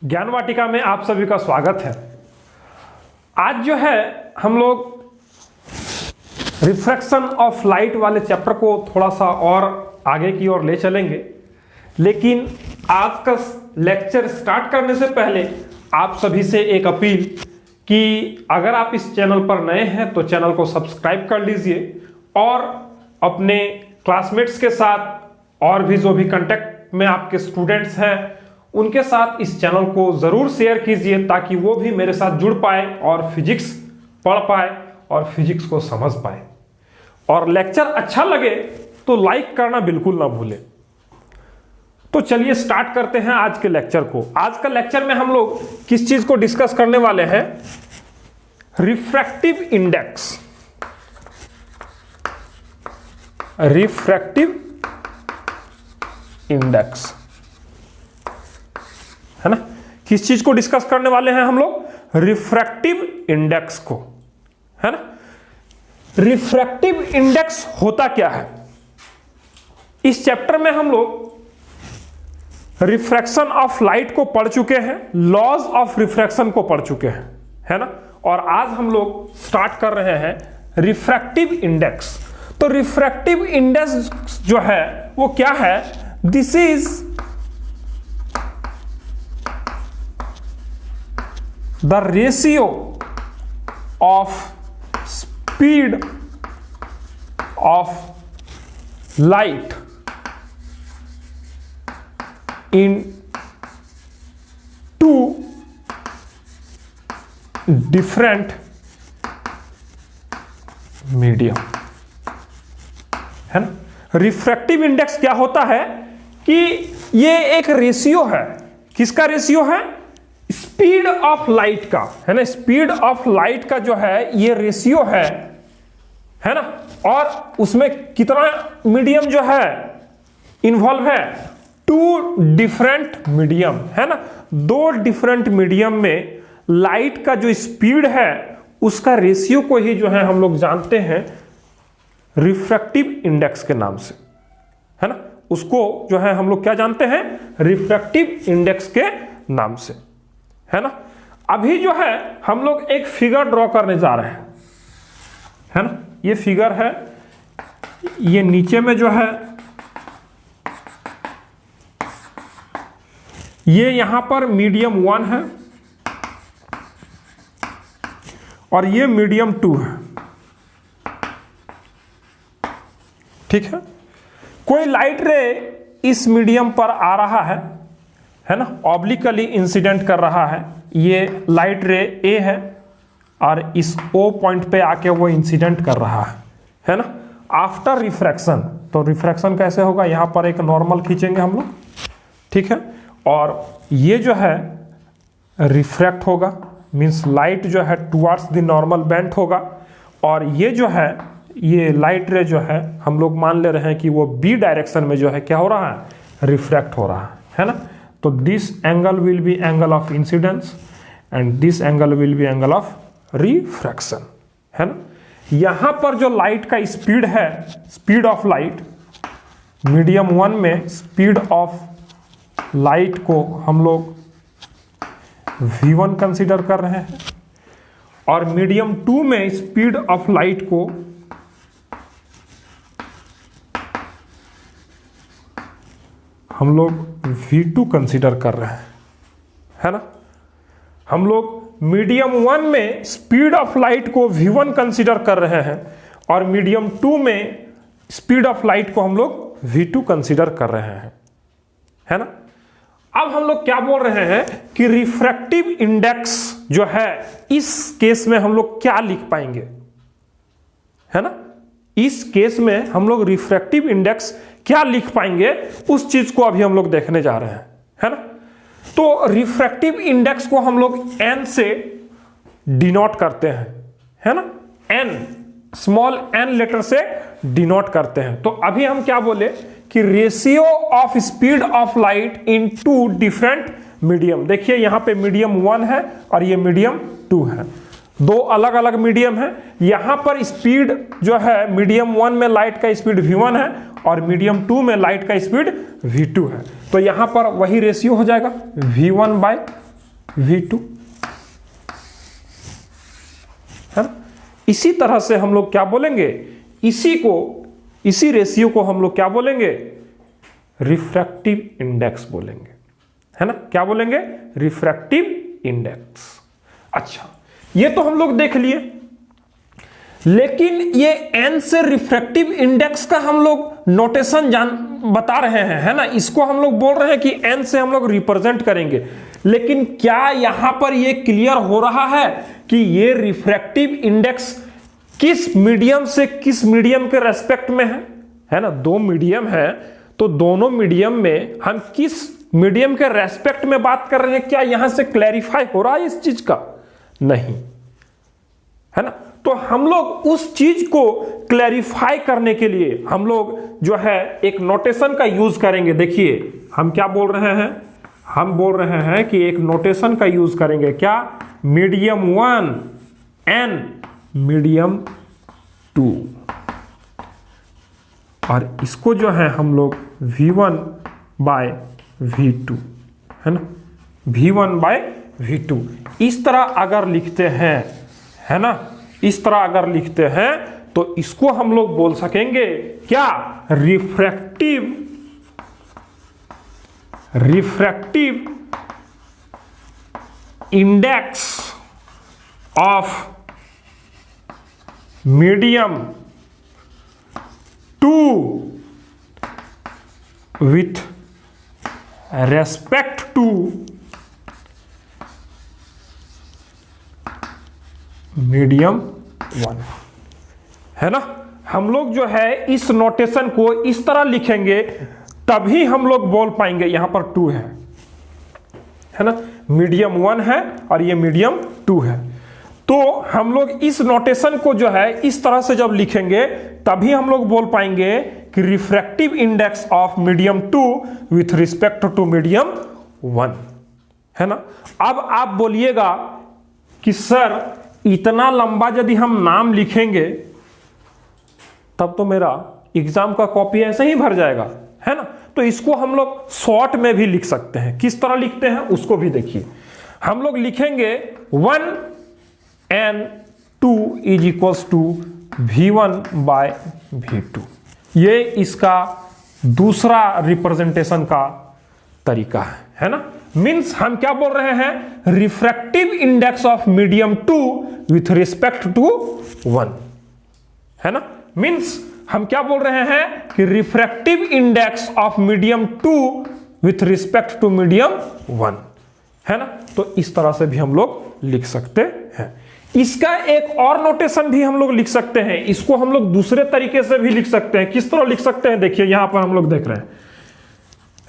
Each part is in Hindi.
ज्ञान वाटिका में आप सभी का स्वागत है। आज जो है हम लोग रिफ्रैक्शन ऑफ लाइट वाले चैप्टर को थोड़ा सा और आगे की ओर ले चलेंगे, लेकिन आज का लेक्चर स्टार्ट करने से पहले आप सभी से एक अपील कि अगर आप इस चैनल पर नए हैं तो चैनल को सब्सक्राइब कर लीजिए और अपने क्लासमेट्स के साथ और भी जो भी कांटेक्ट में आपके स्टूडेंट्स हैं उनके साथ इस चैनल को ज़रूर शेयर कीजिए ताकि वो भी मेरे साथ जुड़ पाए और फिजिक्स पढ़ पाए और फिजिक्स को समझ पाए। और लेक्चर अच्छा लगे तो लाइक करना बिल्कुल ना भूलें। तो चलिए स्टार्ट करते हैं आज के लेक्चर को। आज का लेक्चर में हम लोग किस चीज को डिस्कस करने वाले हैं? Refractive index. रिफ्रैक्टिव इंडेक्स है ना। किस चीज को डिस्कस करने वाले हैं हम लोग? रिफ्रैक्टिव इंडेक्स को, है ना। रिफ्रैक्टिव इंडेक्स होता क्या है? इस चैप्टर में हम लोग रिफ्रैक्शन ऑफ लाइट को पढ़ चुके हैं, लॉज ऑफ रिफ्रैक्शन को पढ़ चुके हैं, है ना। और आज हम लोग स्टार्ट कर रहे हैं रिफ्रैक्टिव इंडेक्स। तो रिफ्रैक्टिव इंडेक्स जो है वो क्या है? This is the ratio of speed of light in two different medium, है ना। रिफ्रैक्टिव इंडेक्स क्या होता है कि ये एक रेशियो है। किसका रेशियो है? स्पीड ऑफ लाइट का, है ना। स्पीड ऑफ लाइट का जो है ये रेशियो है ना। और उसमें कितना मीडियम जो है इन्वॉल्व है? टू डिफरेंट मीडियम, है ना। दो डिफरेंट मीडियम में लाइट का जो स्पीड है उसका रेशियो को ही जो है हम लोग जानते हैं रिफ्रैक्टिव इंडेक्स के नाम से, है ना। उसको जो है हम लोग क्या जानते हैं? रिफ्रैक्टिव इंडेक्स के नाम से, है ना। अभी जो है हम लोग एक फिगर ड्रॉ करने जा रहे हैं, है ना। ये फिगर है, ये नीचे में जो है ये यहां पर मीडियम 1 है और ये मीडियम 2 है, ठीक है। कोई लाइट रे इस मीडियम पर आ रहा है ना, ऑब्लिकली इंसिडेंट कर रहा है। ये लाइट रे ए है और इस ओ पॉइंट पे आके वो इंसिडेंट कर रहा है ना। आफ्टर रिफ्रैक्शन, तो रिफ्रैक्शन कैसे होगा? यहां पर एक नॉर्मल खींचेंगे हम लोग, ठीक है। और ये जो है रिफ्रैक्ट होगा, मींस लाइट जो है टुवर्ड्स द नॉर्मल बेंट होगा। और ये जो है ये लाइट रे जो है हम लोग मान ले रहे हैं कि वो बी डायरेक्शन में जो है क्या हो रहा है? रिफ्रैक्ट हो रहा है ना। तो this angle will be angle of incidence and this angle will be angle of refraction, है ना। यहां पर जो लाइट का स्पीड है, स्पीड ऑफ लाइट मीडियम 1 में स्पीड ऑफ लाइट को हम लोग v1 कंसीडर कर रहे हैं और मीडियम 2 में स्पीड ऑफ लाइट को हम लोग v2 कंसीडर कर रहे हैं, है ना। हम लोग मीडियम 1 में स्पीड ऑफ लाइट को v1 कंसीडर कर रहे हैं और मीडियम 2 में स्पीड ऑफ लाइट को हम लोग v2 कंसीडर कर रहे हैं, है ना। अब हम लोग क्या बोल रहे हैं कि रिफ्रैक्टिव इंडेक्स जो है इस केस में हम लोग क्या लिख पाएंगे, है ना। इस केस में हम लोग रिफ्रैक्टिव इंडेक्स क्या लिख पाएंगे उस चीज को अभी हम लोग देखने जा रहे हैं, है ना। तो रिफ्रैक्टिव इंडेक्स को हम लोग n से डिनोट करते हैं, है ना। n, स्मॉल n लेटर से डिनोट करते हैं। तो अभी हम क्या बोले कि ratio of speed of light in two different medium. देखिए यहां पे मीडियम 1 है और ये मीडियम 2 है, दो अलग अलग मीडियम है। यहां पर स्पीड जो है मीडियम 1 में लाइट का स्पीड v1 है और मीडियम 2 में लाइट का स्पीड v2 है। तो यहां पर वही रेशियो हो जाएगा v1/2, V2, है ना। इसी तरह से हम लोग क्या बोलेंगे, इसी रेशियो को हम लोग क्या बोलेंगे, रिफ्रैक्टिव इंडेक्स बोलेंगे, है ना। क्या बोलेंगे, रिफ्रैक्टिव इंडेक्स। अच्छा, ये तो हम लोग देख लिए, लेकिन ये n से रिफ्रैक्टिव इंडेक्स का हम लोग नोटेशन बता रहे हैं, है ना। इसको हम लोग बोल रहे हैं कि n से हम लोग रिप्रेजेंट करेंगे, लेकिन क्या यहां पर ये क्लियर हो रहा है कि ये रिफ्रैक्टिव इंडेक्स किस मीडियम से किस मीडियम के रेस्पेक्ट में है ना। दो मीडियम है, तो दोनों मीडियम में हम किस मीडियम के रेस्पेक्ट में बात कर रहे हैं, क्या यहां से क्लैरिफाई हो रहा है इस चीज का, नहीं, है ना। तो हम लोग उस चीज को क्लैरिफाई करने के लिए हम लोग जो है एक नोटेशन का यूज करेंगे। देखिए हम क्या बोल रहे हैं, हम बोल रहे हैं कि एक नोटेशन का यूज करेंगे, क्या, मीडियम 1 एंड मीडियम 2, और इसको जो है हम लोग V1 बाय V2, है ना, V1 बाय V2 इस तरह अगर लिखते हैं, है ना, इस तरह अगर लिखते हैं तो इसको हम लोग बोल सकेंगे क्या, refractive index of medium 2 with respect to medium 1, है ना। हम लोग जो है इस नोटेशन को इस तरह लिखेंगे, तभी हम लोग बोल पाएंगे। यहां पर 2 है ना, मीडियम 1 है और ये मीडियम 2 है। तो हम लोग इस नोटेशन को जो है इस तरह से जब लिखेंगे, तभी हम लोग बोल पाएंगे कि refractive index of medium 2 with respect to medium 1, है ना। अब आप बोलिएगा कि सर इतना लंबा यदि हम नाम लिखेंगे तब तो मेरा एग्जाम का कॉपी ऐसे ही भर जाएगा, है ना। तो इसको हम लोग शॉर्ट में भी लिख सकते हैं। किस तरह लिखते हैं उसको भी देखिए। हम लोग लिखेंगे 1 and 2 is equals to V1 by V2। ये इसका दूसरा रिप्रेजेंटेशन का तरीका है ना। मीन्स हम क्या बोल रहे हैं, refractive index of medium 2 with respect to 1, है ना। मीन्स हम क्या बोल रहे हैं कि refractive index of medium 2 with respect to medium 1, है ना। तो इस तरह से भी हम लोग लिख सकते हैं। इसका एक और नोटेशन भी हम लोग लिख सकते हैं। इसको हम लोग दूसरे तरीके से भी लिख सकते हैं। किस तरह लिख सकते हैं, देखिए यहां पर हम लोग देख रहे हैं,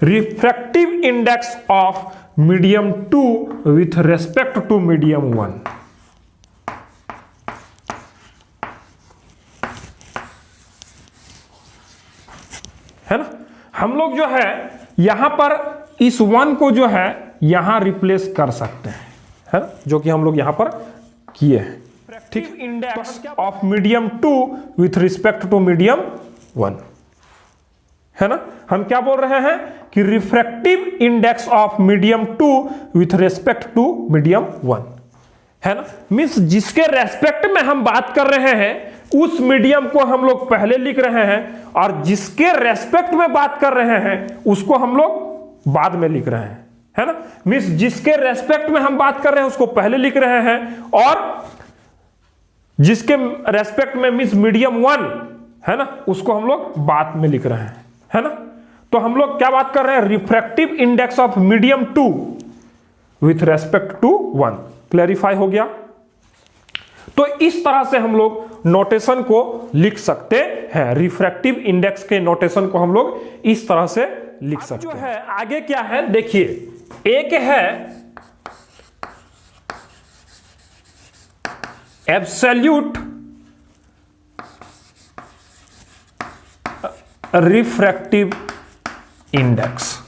refractive index of medium 2 with respect to medium 1, है ना। हम लोग जो है यहां पर इस 1 को जो है यहां रिप्लेस कर सकते हैं, है ना, जो कि हम लोग यहां पर किए हैं। ठीक, index of medium 2 with respect to medium 1, है ना। हम क्या बोल रहे हैं कि refractive index of medium 2 with respect to medium 1, है ना। मींस जिसके रेस्पेक्ट में हम बात कर रहे हैं उस मीडियम को हम लोग पहले लिख रहे हैं, और जिसके रेस्पेक्ट में बात कर रहे हैं उसको हम लोग बाद में लिख रहे हैं, है ना। मींस जिसके रेस्पेक्ट में हम बात कर रहे हैं उसको पहले लिख रहे हैं, और जिसके रेस्पेक्ट में मींस मीडियम 1 है ना, उसको हम लोग बाद में लिख रहे हैं, है ना। तो हम लोग क्या बात कर रहे हैं, refractive index of medium 2 with respect to 1। Clarify हो गया। तो इस तरह से हम लोग नोटेशन को लिख सकते हैं। रिफ्रैक्टिव इंडेक्स के नोटेशन को हम लोग इस तरह से लिख सकते हैं। जो है आगे क्या है देखिए, एक है एब्सोल्यूट रिफ्रैक्टिव इंडेक्स,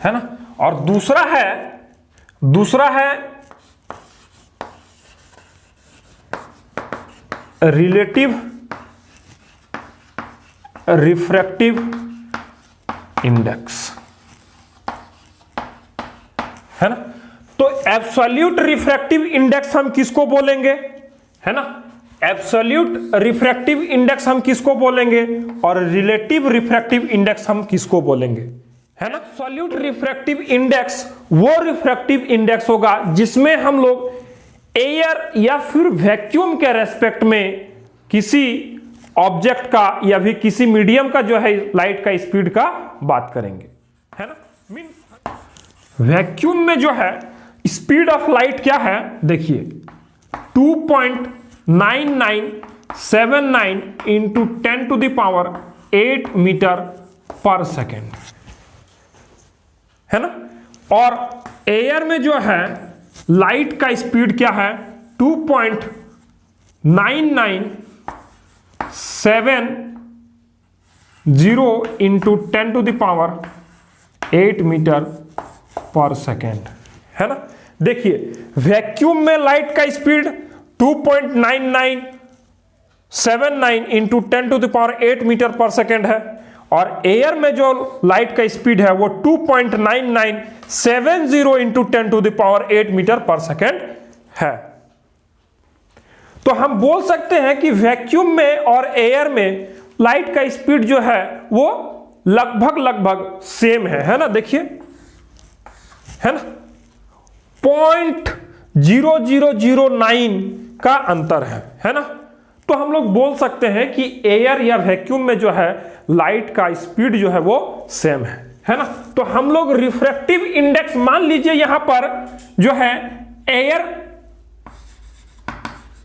है ना, और दूसरा है relative refractive index, absolute refractive index हम किसको बोलेंगे, है ना, एब्सोल्यूट रिफ्रैक्टिव इंडेक्स हम किसको बोलेंगे, और रिलेटिव रिफ्रैक्टिव इंडेक्स हम किसको बोलेंगे, है ना। एब्सोल्यूट रिफ्रैक्टिव इंडेक्स वो रिफ्रैक्टिव इंडेक्स होगा जिसमें हम लोग एयर या फिर वैक्यूम के रेस्पेक्ट में किसी ऑब्जेक्ट का या भी किसी मीडियम का जो है लाइट का स्पीड का बात करेंगे, है ना। वैक्यूम में जो है स्पीड ऑफ लाइट क्या है, देखिए 2.9979 इंटू 10⁸ मीटर पर सेकेंड, है ना। और एयर में जो है लाइट का स्पीड क्या है 2.9970 इंटू 10⁸ मीटर पर सेकेंड, है ना। देखिए वैक्यूम में लाइट का स्पीड 2.9979 इंटू 10⁸ मीटर पर सेकेंड है, और एयर में जो लाइट का स्पीड है वो 2.9970 इंटू 10⁸ मीटर पर सेकेंड है। तो हम बोल सकते हैं कि वैक्यूम में और एयर में लाइट का स्पीड जो है वो लगभग सेम है ना। देखिए, है ना, 0.0009 का अंतर है ना। तो हम लोग बोल सकते हैं कि एयर या वैक्यूम में जो है लाइट का स्पीड जो है वो सेम है ना। तो हम लोग रिफ्रैक्टिव इंडेक्स मान लीजिए यहां पर जो है एयर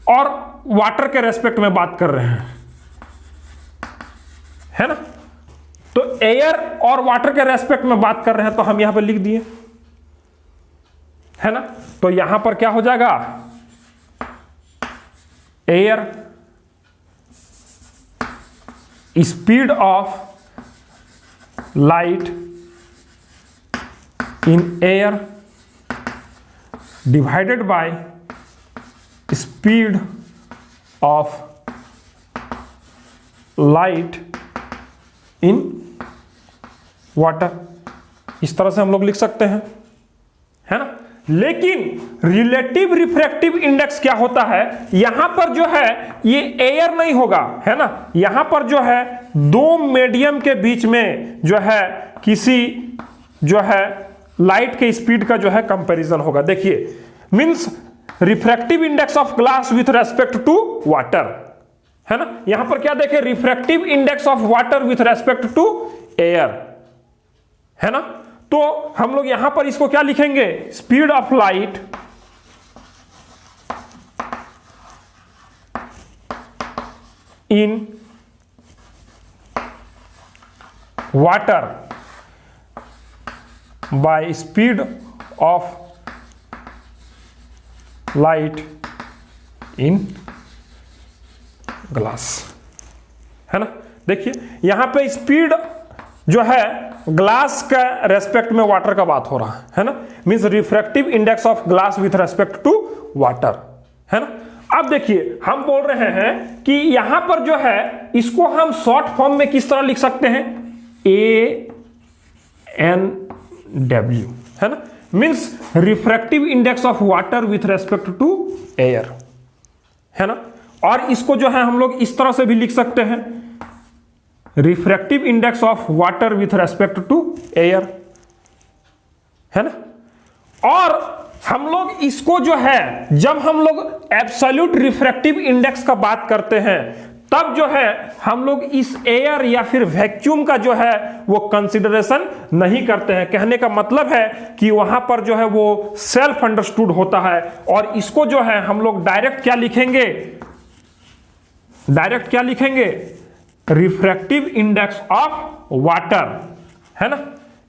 और वाटर के रेस्पेक्ट में बात कर रहे हैं, है ना। तो एयर और वाटर के रेस्पेक्ट में बात कर रहे हैं तो हम यहां पर लिख दिए, है ना। तो यहां पर क्या हो जाएगा, air speed of light in air divided by speed of light in water, इस तरह से हम लोग लिख सकते हैं, है ना। लेकिन रिलेटिव रिफ्रैक्टिव इंडेक्स क्या होता है, यहां पर जो है ये एयर नहीं होगा, है ना। यहां पर जो है दो मीडियम के बीच में जो है किसी जो है लाइट के स्पीड का जो है कंपैरिजन होगा। देखिए means refractive index of glass with respect to water, है ना। यहां पर क्या देखें, refractive index of water with respect to air, है ना। तो हम लोग यहां पर इसको क्या लिखेंगे, speed of light in water by speed of light in glass, है ना। देखिए यहां पे स्पीड जो है ग्लास का रेस्पेक्ट में वाटर का बात हो रहा है ना। Means refractive index of glass with respect to water, है ना। अब देखिए हम बोल रहे हैं कि यहां पर जो है इसको हम शॉर्ट फॉर्म में किस तरह लिख सकते हैं, ANW, है ना। Means refractive index of water with respect to air, है ना। और इसको जो है हम लोग इस तरह से भी लिख सकते हैं, refractive index of water with respect to air, है ना। और हम लोग इसको जो है जब हम लोग एब्सोल्यूट रिफ्रैक्टिव इंडेक्स का बात करते हैं तब जो है हम लोग इस एयर या फिर वैक्यूम का जो है वो कंसिडरेशन नहीं करते हैं। कहने का मतलब है कि वहां पर जो है वो सेल्फ अंडरस्टूड होता है, और इसको जो है हम लोग डायरेक्ट क्या लिखेंगे, रिफ्रैक्टिव इंडेक्स ऑफ वाटर, है ना।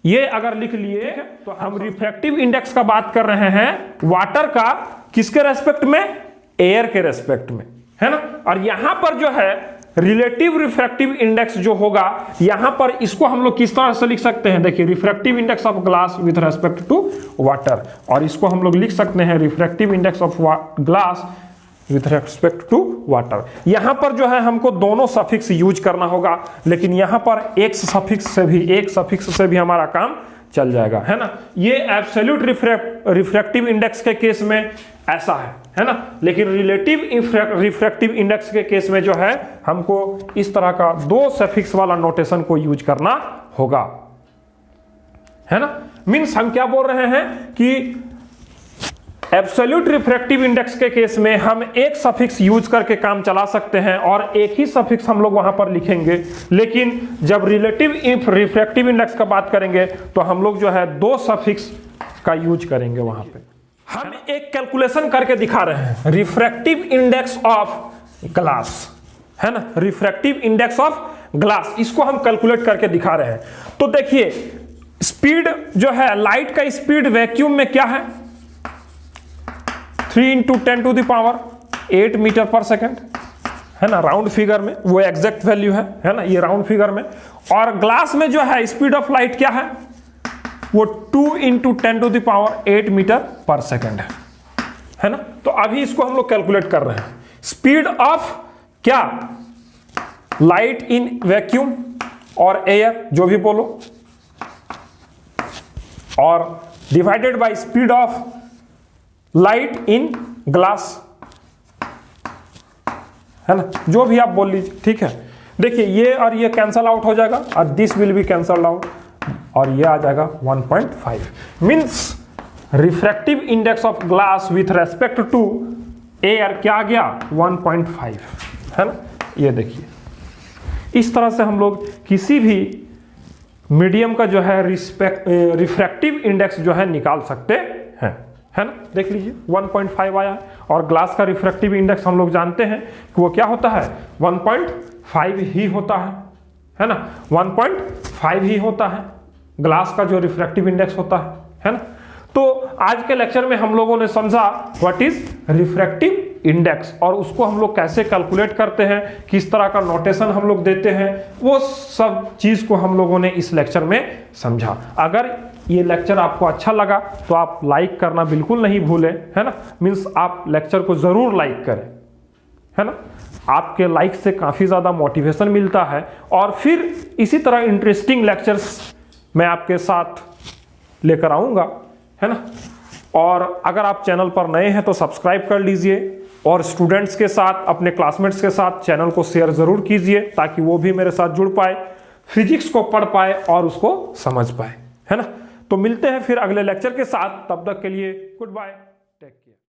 ये अगर लिख लिए तो हम रिफ्रैक्टिव इंडेक्स का बात कर रहे हैं वाटर का, किसके रेस्पेक्ट में, एयर के रेस्पेक्ट में, है ना। और यहां पर जो है रिलेटिव रिफ्रैक्टिव इंडेक्स जो होगा यहां पर इसको हम लोग किस तरह से लिख सकते हैं, देखिए refractive index of glass with respect to water, और इसको हम लोग लिख सकते हैं refractive index of glass with respect to water. यहां पर जो है हमको दोनों सफिक्स यूज करना होगा, लेकिन यहां पर एक सफिक्स से भी हमारा काम चल जाएगा, है ना। ये एब्सोल्यूट रिफ्रैक्टिव इंडेक्स के केस में ऐसा है ना। लेकिन रिलेटिव रिफ्रैक्टिव इंडेक्स के केस में जो है हमको इस तरह का 2 सफिक्स वाला नोटेशन को यूज करना होगा, है ना। मींस हम क्या बोल रहे हैं कि एब्सोल्यूट रिफ्रैक्टिव इंडेक्स के केस में हम एक सफिक्स यूज करके काम चला सकते हैं और एक ही सफिक्स हम लोग वहां पर लिखेंगे। लेकिन जब रिलेटिव रिफ्रैक्टिव इंडेक्स का बात करेंगे तो हम लोग जो है 2 सफिक्स का यूज करेंगे वहां पे। हम एक कैलकुलेशन करके दिखा रहे हैं, रिफ्रैक्टिव इंडेक्स ऑफ ग्लास, है ना। रिफ्रैक्टिव इंडेक्स ऑफ ग्लास, इसको हम कैलकुलेट करके दिखा रहे हैं। तो देखिए स्पीड जो है, लाइट का स्पीड वैक्यूम में क्या है, 3 × 10⁸ मीटर पर सेकेंड, है ना। राउंड फिगर में वो एग्जैक्ट वैल्यू है ना, ये राउंड फिगर में। और ग्लास में जो है स्पीड ऑफ लाइट क्या है, वो 2 × 10⁸ मीटर पर सेकेंड है ना। तो अभी इसको हम लोग कैलकुलेट कर रहे हैं, स्पीड ऑफ क्या, लाइट इन वैक्यूम और एयर, जो भी बोलो, और divided by speed of light in glass, है ना, जो भी आप बोल लीजिए, ठीक है। देखिए ये और ये कैंसल आउट हो जाएगा और this will be cancel out और ये आ जाएगा 1.5। Means refractive index of glass with respect to air क्या आ गया, 1.5, है ना। ये देखिए इस तरह से हम लोग किसी भी मीडियम का जो है रिफ्रैक्टिव इंडेक्स जो है निकाल सकते हैं, है ना। देख लीजिए 1.5 आया है और ग्लास का रिफ्रैक्टिव इंडेक्स हम लोग जानते हैं कि वो क्या होता है, 1.5 ही होता है ना। 1.5 ही होता है ग्लास का जो रिफ्रैक्टिव इंडेक्स होता है ना। तो आज के लेक्चर में हम लोगों ने समझा व्हाट इज रिफ्रैक्टिव इंडेक्स और उसको हम लोग कैसे कैलकुलेट करते हैं, किस तरह का नोटेशन हम लोग देते हैं, वो सब चीज को हम लोगों ने इस लेक्चर में समझा। अगर ये लेक्चर आपको अच्छा लगा तो आप लाइक करना बिल्कुल नहीं भूलें, है ना। मीन्स आप लेक्चर को जरूर लाइक करें, है ना। आपके लाइक से काफी ज्यादा मोटिवेशन मिलता है और फिर इसी तरह इंटरेस्टिंग लेक्चर्स मैं आपके साथ लेकर आऊंगा, है ना। और अगर आप चैनल पर नए हैं तो सब्सक्राइब कर लीजिए और स्टूडेंट्स के साथ, अपने क्लासमेट्स के साथ चैनल को शेयर जरूर कीजिए ताकि वो भी मेरे साथ जुड़ पाए, फिजिक्स को पढ़ पाए और उसको समझ पाए, है ना। तो मिलते हैं फिर अगले लेक्चर के साथ, तब तक के लिए गुड बाय।